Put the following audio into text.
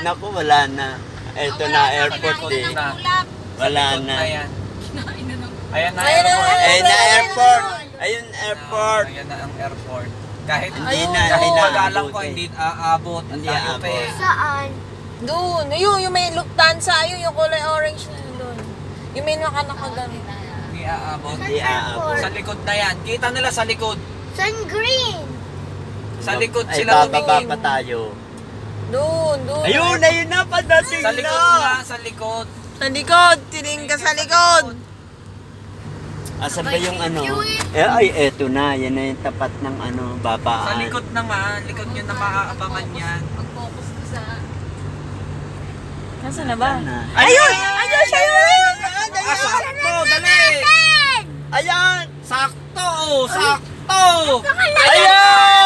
Naku, wala na. Eto na, airport eh. Wala na. Ayan na Ayan na. airport. Ayun na, airport. Ayun, airport. Ayan na ang airport. Kahit Hindi na, kahit hindi na magalang ko, aabot eh. hindi aabot. Hindi Tayo aabot. pa eh. Saan? Doon. Yung may Lufthansa. Yung kulay orange na doon. Yung may nakanakagano. Hindi aabot. Hindi aabot. Sa likod na yan. Kita nila sa likod. Sun green. Sa likod Ay, sila bababa tumingin. pa tayo. Doon. Ayun na, padating Sa likod na. nga, sa likod. Sa likod. Tiling ka sa likod. Asan ba yung ano? Ay, eto na. Yan na yung tapat ng ano, babaan. Sa likod na nga. Likod nyo na maaabangan yan. Pag-focus ko sa... Nasaan na ba? Na. Ayun! Ayun siya yun! Ah, sakto! Dali! Ayan! Sakto! Sakto! Ayan!